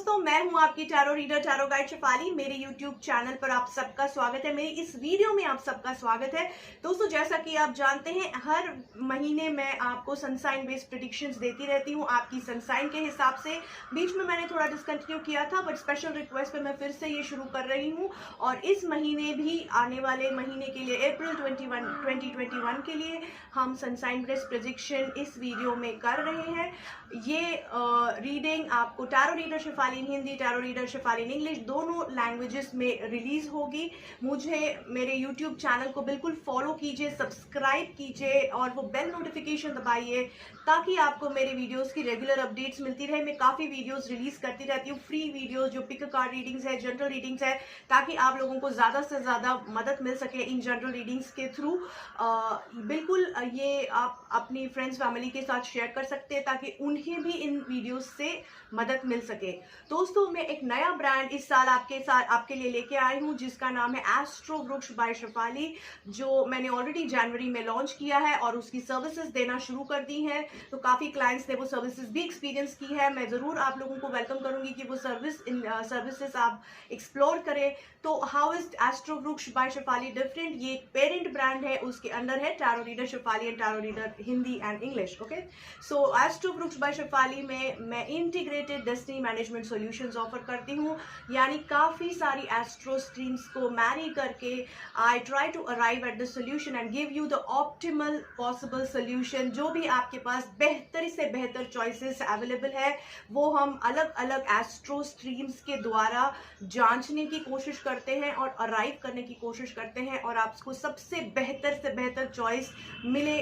दोस्तों, मैं हूं आपकी tarot reader tarot guide Shefali. मेरे YouTube चैनल पर आप सबका स्वागत है। मेरी इस वीडियो में आप सबका स्वागत है। दोस्तों, जैसा कि आप जानते हैं, हर महीने मैं आपको सनसाइन बेस्ड प्रेडिक्शंस देती रहती हूं आपकी सनसाइन के हिसाब से। बीच में मैंने थोड़ा डिसकंटिन्यू किया था, बट स्पेशल रिक्वेस्ट पे मैं फिर से ये शुरू कर रही हूँ। और इस महीने भी, आने वाले महीने के लिए, अप्रैल 2021 के लिए हम सनसाइन बेस्ड प्रेडिक्शन इस वीडियो में कर रहे हैं। ये रीडिंग आपको tarot reader Shefali in Hindi, tarot reader Shefali in English, दोनों लैंग्वेजेस में रिलीज होगी। मुझे मेरे यूट्यूब चैनल को बिल्कुल फॉलो कीजिए, सब्सक्राइब कीजिए और वो बेल नोटिफिकेशन दबाइए ताकि आपको मेरे वीडियोस की रेगुलर अपडेट्स मिलती रहे। मैं काफ़ी वीडियोस रिलीज करती रहती हूँ, फ्री वीडियोस जो पिक कार्ड रीडिंग्स है, जनरल रीडिंग्स है, ताकि आप लोगों को ज़्यादा से ज़्यादा मदद मिल सके इन जनरल रीडिंग्स के थ्रू। बिल्कुल ये आप अपनी फ्रेंड्स फैमिली के साथ शेयर कर सकते हैं ताकि उन्हें भी इन वीडियोस से मदद मिल सके। दोस्तों, मैं एक नया ब्रांड इस साल आपके लिए लेके आई हूँ जिसका नाम है एस्ट्रो वृक्ष बाय शेफाली, जो मैंने ऑलरेडी जनवरी में लॉन्च किया है और उसकी सर्विसेज देना शुरू कर दी हैं। तो काफ़ी क्लाइंट्स ने वो सर्विसेज भी एक्सपीरियंस की है। मैं ज़रूर आप लोगों को वेलकम करूंगी कि वो सर्विसेज आप एक्सप्लोर करें। तो how is Astro Vriksh by Shefali different? ये एक पेरेंट ब्रांड है, उसके अंडर है tarot reader Shefali and tarot reader Hindi and English. Okay, so Astro Vriksh by Shefali में मैं integrated destiny management solutions offer करती हूँ। यानी काफ़ी सारी एस्ट्रो स्ट्रीम्स को मैरी करके I try to arrive at the solution and give you the optimal possible solution. जो भी आपके पास बेहतर से बेहतर चॉइसेस अवेलेबल है, वो हम अलग अलग एस्ट्रो स्ट्रीम्स के द्वारा जांचने की कोशिश करते हैं और अराइव करने की कोशिश करते हैं और आपको सबसे बेहतर चॉइस मिले,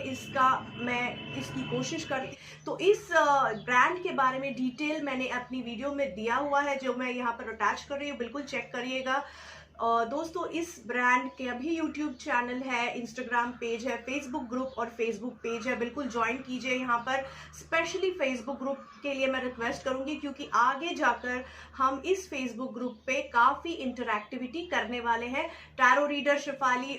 इसकी कोशिश करती। तो इस ब्रांड के बारे में डिटेल मैंने अपनी वीडियो में दिया हुआ है, जो मैं यहाँ पर अटैच कर रही हूँ, बिल्कुल चेक करिएगा। दोस्तों, इस ब्रांड के अभी यूट्यूब चैनल है, इंस्टाग्राम पेज है, फेसबुक ग्रुप और फेसबुक पेज है, बिल्कुल ज्वाइन कीजिए। यहाँ पर स्पेशली फेसबुक ग्रुप के लिए मैं रिक्वेस्ट करूंगी क्योंकि आगे जाकर हम इस फेसबुक ग्रुप पे काफ़ी इंटरैक्टिविटी करने वाले हैं। टैरो रीडर शेफाली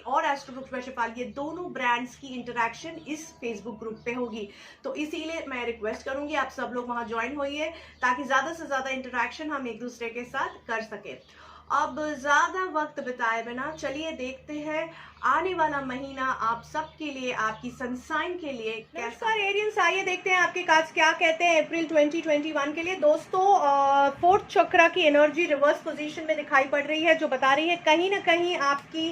और एस्ट्रो वृक्ष बाय शेफाली, ये दोनों ब्रांड्स की इंटरैक्शन इस फेसबुक ग्रुप पे होगी। तो इसीलिए मैं रिक्वेस्ट करूंगी आप सब लोग वहाँ ज्वाइन होइए ताकि ज़्यादा से ज़्यादा इंटरैक्शन हम एक दूसरे के साथ कर सके। अब ज्यादा वक्त बिताए बिना चलिए देखते हैं आने वाला महीना आप सबके लिए, आपकी सनसाइन के लिए कैसा। एरियंस, आइए देखते हैं आपके कार्ड्स क्या कहते हैं अप्रैल 2021 के लिए। दोस्तों, फोर्थ चक्रा की एनर्जी रिवर्स पोजीशन में दिखाई पड़ रही है, जो बता रही है कहीं ना कहीं आपकी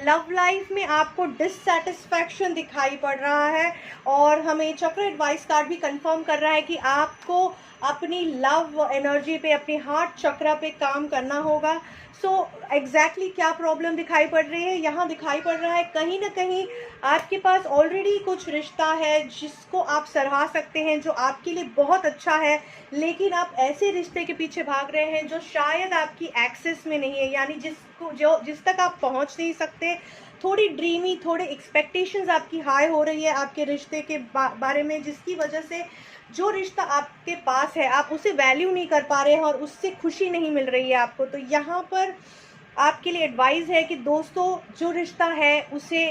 लव लाइफ में आपको डिससैटिस्फैक्शन दिखाई पड़ रहा है। और हमें चक्र एडवाइस कार्ड भी कंफर्म कर रहा है कि आपको अपनी लव एनर्जी पे, अपने हार्ट चक्रा पे काम करना होगा। सो एग्जैक्टली क्या प्रॉब्लम दिखाई पड़ रही है? यहाँ दिखाई पड़ रहा है कहीं ना कहीं आपके पास ऑलरेडी कुछ रिश्ता है जिसको आप सराह सकते हैं, जो आपके लिए बहुत अच्छा है, लेकिन आप ऐसे रिश्ते के पीछे भाग रहे हैं जो शायद आपकी एक्सेस में नहीं है, यानी जिस तक आप पहुँच नहीं सकते। थोड़ी ड्रीमी, थोड़े एक्सपेक्टेशंस आपकी हाई हो रही है आपके रिश्ते के बारे में, जिसकी वजह से जो रिश्ता आपके पास है आप उसे वैल्यू नहीं कर पा रहे हैं और उससे खुशी नहीं मिल रही है आपको। तो यहाँ पर आपके लिए एडवाइस है कि दोस्तों, जो रिश्ता है उसे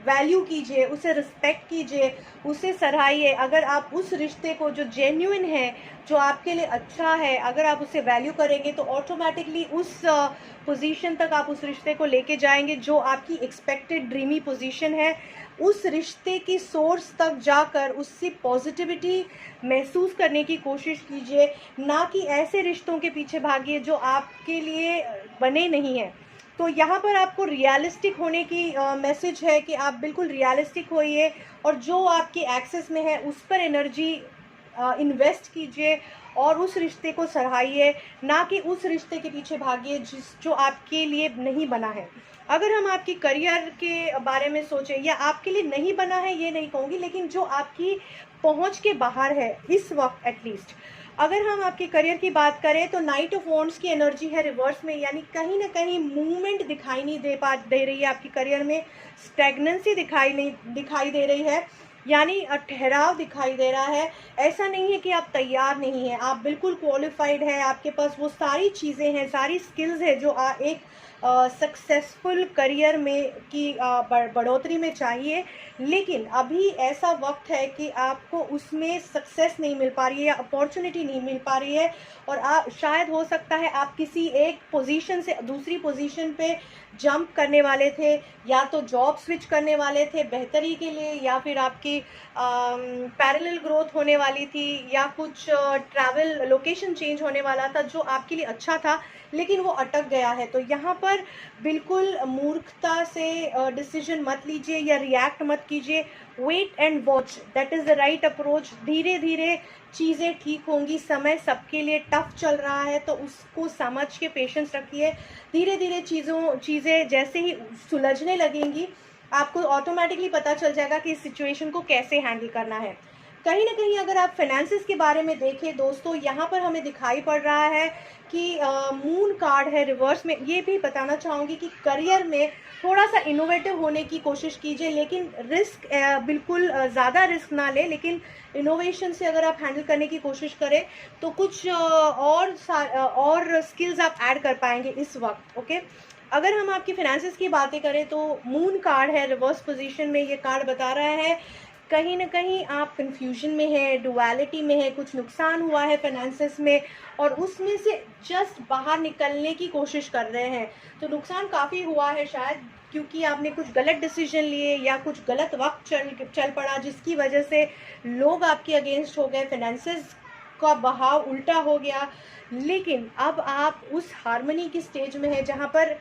वैल्यू कीजिए, उसे रिस्पेक्ट कीजिए, उसे सराहिए। अगर आप उस रिश्ते को, जो जेन्युइन है, जो आपके लिए अच्छा है, अगर आप उसे वैल्यू करेंगे तो ऑटोमेटिकली उस पोजीशन तक आप उस रिश्ते को लेके जाएंगे जो आपकी एक्सपेक्टेड ड्रीमी पोजीशन है। उस रिश्ते की सोर्स तक जाकर उससे पॉजिटिविटी महसूस करने की कोशिश कीजिए, ना कि ऐसे रिश्तों के पीछे भागिए जो आपके लिए बने नहीं हैं। तो यहाँ पर आपको रियलिस्टिक होने की मैसेज है कि आप बिल्कुल रियलिस्टिक होइए और जो आपके एक्सेस में है उस पर एनर्जी इन्वेस्ट कीजिए और उस रिश्ते को सराहिए, ना कि उस रिश्ते के पीछे भागिए जो आपके लिए नहीं बना है। अगर हम आपकी करियर के बारे में सोचें, या आपके लिए नहीं बना है ये नहीं कहूँगी, लेकिन जो आपकी पहुँच के बाहर है इस वक्त एटलीस्ट। अगर हम आपके करियर की बात करें तो नाइट ऑफ वॉन्ड्स की एनर्जी है रिवर्स में, यानी कहीं ना कहीं मूवमेंट दिखाई नहीं दे रही है आपकी करियर में। स्टैग्नेंसी दिखाई दे रही है, यानी ठहराव दिखाई दे रहा है। ऐसा नहीं है कि आप तैयार नहीं हैं, आप बिल्कुल क्वालिफाइड हैं, आपके पास वो सारी चीज़ें हैं, सारी स्किल्स हैं जो एक सक्सेसफुल करियर में की बढ़ोतरी में चाहिए, लेकिन अभी ऐसा वक्त है कि आपको उसमें सक्सेस नहीं मिल पा रही है या अपॉर्चुनिटी नहीं मिल पा रही है, और शायद हो सकता है आप किसी एक पोजीशन से दूसरी पोजीशन पे जंप करने वाले थे, या तो जॉब स्विच करने वाले थे बेहतरी के लिए, या फिर आपकी पैरेलल ग्रोथ होने वाली थी, या कुछ ट्रैवल लोकेशन चेंज होने वाला था जो आपके लिए अच्छा था, लेकिन वो अटक गया है। तो यहाँ पर बिल्कुल मूर्खता से डिसीजन मत लीजिए या रिएक्ट मत कीजिए। Wait and watch, that is the right approach. धीरे धीरे चीज़ें ठीक होंगी। समय सबके लिए टफ चल रहा है, तो उसको समझ के पेशेंस रखिए। धीरे धीरे चीज़ें जैसे ही सुलझने लगेंगी, आपको ऑटोमेटिकली पता चल जाएगा कि इस सिचुएशन को कैसे हैंडल करना है। कहीं ना कहीं अगर आप फाइनेंसिस के बारे में देखें दोस्तों, यहाँ पर हमें दिखाई पड़ रहा है कि मून कार्ड है रिवर्स में। ये भी बताना चाहूँगी कि करियर में थोड़ा सा इनोवेटिव होने की कोशिश कीजिए, लेकिन रिस्क बिल्कुल ज़्यादा रिस्क ना ले, लेकिन इनोवेशन से अगर आप हैंडल करने की कोशिश करें तो कुछ और स्किल्स आप ऐड कर पाएंगे इस वक्त। ओके, अगर हम आपकी फाइनेंसिस की बातें करें तो मून कार्ड है रिवर्स पोजीशन में। ये कार्ड बता रहा है कहीं ना कहीं आप कंफ्यूजन में हैं, डुअलिटी में है, कुछ नुकसान हुआ है फाइनेंसिस में, और उसमें से जस्ट बाहर निकलने की कोशिश कर रहे हैं। तो नुकसान काफ़ी हुआ है शायद क्योंकि आपने कुछ गलत डिसीजन लिए या कुछ गलत वक्त चल पड़ा, जिसकी वजह से लोग आपके अगेंस्ट हो गए, फाइनेंसिस का बहाव उल्टा हो गया। लेकिन अब आप उस हार्मनी की स्टेज में है जहाँ पर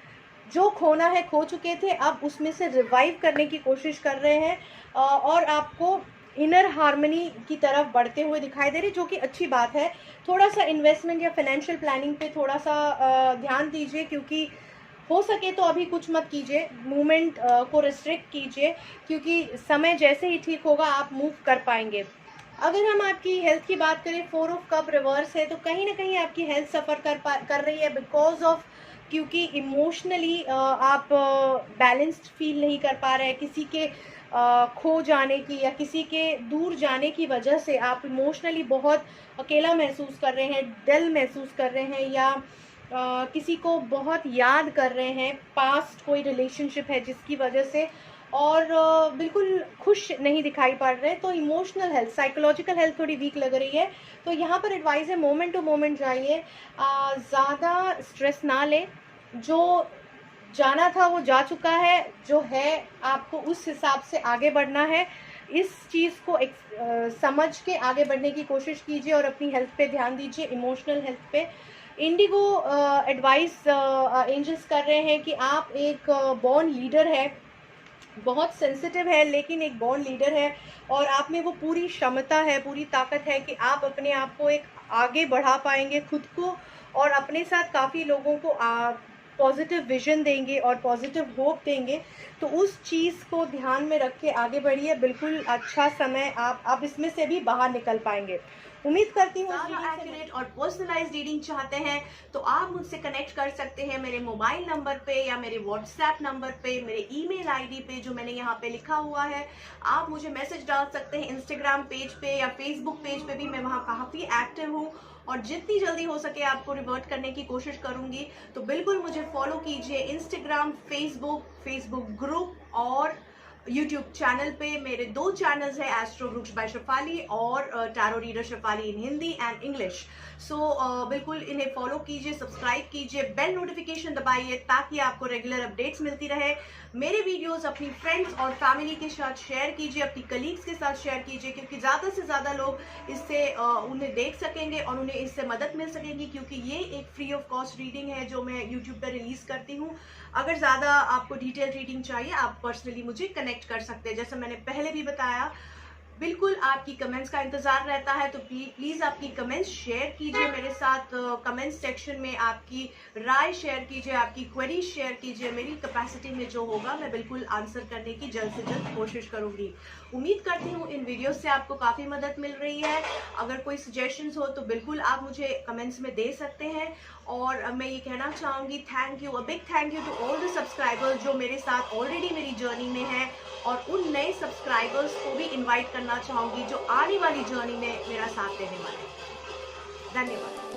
जो खोना है खो चुके थे, अब उसमें से रिवाइव करने की कोशिश कर रहे हैं, और आपको इनर हार्मनी की तरफ बढ़ते हुए दिखाई दे रहे, जो कि अच्छी बात है। थोड़ा सा इन्वेस्टमेंट या फाइनेंशियल प्लानिंग पे थोड़ा सा ध्यान दीजिए, क्योंकि हो सके तो अभी कुछ मत कीजिए, मूवमेंट को रिस्ट्रिक्ट कीजिए, क्योंकि समय जैसे ही ठीक होगा आप मूव कर पाएंगे। अगर हम आपकी हेल्थ की बात करें, 4 ऑफ कप रिवर्स है, तो कहीं ना कहीं आपकी हेल्थ सफ़र कर रही है बिकॉज ऑफ, क्योंकि इमोशनली आप बैलेंस्ड फील नहीं कर पा रहे हैं। किसी के खो जाने की या किसी के दूर जाने की वजह से आप इमोशनली बहुत अकेला महसूस कर रहे हैं, डल महसूस कर रहे हैं, या किसी को बहुत याद कर रहे हैं, पास्ट कोई रिलेशनशिप है जिसकी वजह से, और बिल्कुल खुश नहीं दिखाई पड़ रहे। तो इमोशनल हेल्थ, साइकोलॉजिकल हेल्थ थोड़ी वीक लग रही है। तो यहाँ पर एडवाइस है मोमेंट टू मोमेंट जाइए, ज़्यादा स्ट्रेस ना लें। जो जाना था वो जा चुका है, जो है आपको उस हिसाब से आगे बढ़ना है। इस चीज़ को समझ के आगे बढ़ने की कोशिश कीजिए और अपनी हेल्थ पे ध्यान दीजिए, इमोशनल हेल्थ पे। इंडिगो एडवाइस एंजल्स कर रहे हैं कि आप एक बॉर्न लीडर है, बहुत सेंसिटिव है, लेकिन एक बॉर्न लीडर है, और आप में वो पूरी क्षमता है, पूरी ताकत है कि आप अपने आप को एक आगे बढ़ा पाएंगे, खुद को और अपने साथ काफ़ी लोगों को पॉजिटिव विजन देंगे और पॉजिटिव होप देंगे। तो उस चीज़ को ध्यान में रख के आगे बढ़िए, बिल्कुल अच्छा समय, आप इसमें से भी बाहर निकल पाएंगे। उम्मीद करती हूँ एक्यूरेट और पर्सनलाइज्ड रीडिंग चाहते हैं तो आप मुझसे कनेक्ट कर सकते हैं मेरे मोबाइल नंबर पे या मेरे व्हाट्सएप नंबर पे, मेरे ईमेल आईडी पे जो मैंने यहाँ पे लिखा हुआ है। आप मुझे मैसेज डाल सकते हैं इंस्टाग्राम पेज पे या फेसबुक पेज पे भी, मैं वहाँ काफ़ी एक्टिव हूँ और जितनी जल्दी हो सके आपको रिवर्ट करने की कोशिश करूँगी। तो बिल्कुल मुझे फॉलो कीजिए इंस्टाग्राम, फेसबुक ग्रुप और यूट्यूब चैनल पे। मेरे 2 चैनल्स हैं, एस्ट्रो वृक्ष बाय शेफाली और tarot reader Shefali in Hindi and English. So बिल्कुल इन्हें फॉलो कीजिए, सब्सक्राइब कीजिए, बेल नोटिफिकेशन दबाइए ताकि आपको रेगुलर अपडेट्स मिलती रहे। मेरे वीडियोस अपनी फ्रेंड्स और फैमिली के साथ शेयर कीजिए, अपनी कलीग्स के साथ शेयर कीजिए, क्योंकि ज़्यादा से ज़्यादा लोग इससे उन्हें देख सकेंगे और उन्हें इससे मदद मिल सकेगी, क्योंकि ये एक फ्री ऑफ कॉस्ट रीडिंग है जो मैं यूट्यूब पर रिलीज़ करती हूँ। अगर ज़्यादा आपको डिटेल रीडिंग चाहिए आप पर्सनली मुझे कनेक्ट कर सकते हैं। जैसे मैंने पहले भी बताया, बिल्कुल आपकी कमेंट्स का इंतज़ार रहता है, तो प्लीज़ आपकी कमेंट्स शेयर कीजिए मेरे साथ। कमेंट्स सेक्शन में आपकी राय शेयर कीजिए, आपकी क्वेरी शेयर कीजिए। मेरी कैपेसिटी में जो होगा मैं बिल्कुल आंसर करने की जल्द से जल्द कोशिश करूँगी। उम्मीद करती हूँ इन वीडियोस से आपको काफ़ी मदद मिल रही है। अगर कोई सजेशंस हो तो बिल्कुल आप मुझे कमेंट्स में दे सकते हैं। और मैं ये कहना चाहूँगी thank you, a big thank you to all the subscribers जो मेरे साथ ऑलरेडी मेरी जर्नी में हैं, और उन नए सब्सक्राइबर्स को भी इनवाइट करना चाहूँगी जो आने वाली जर्नी में मेरा साथ देने वाले हैं। धन्यवाद।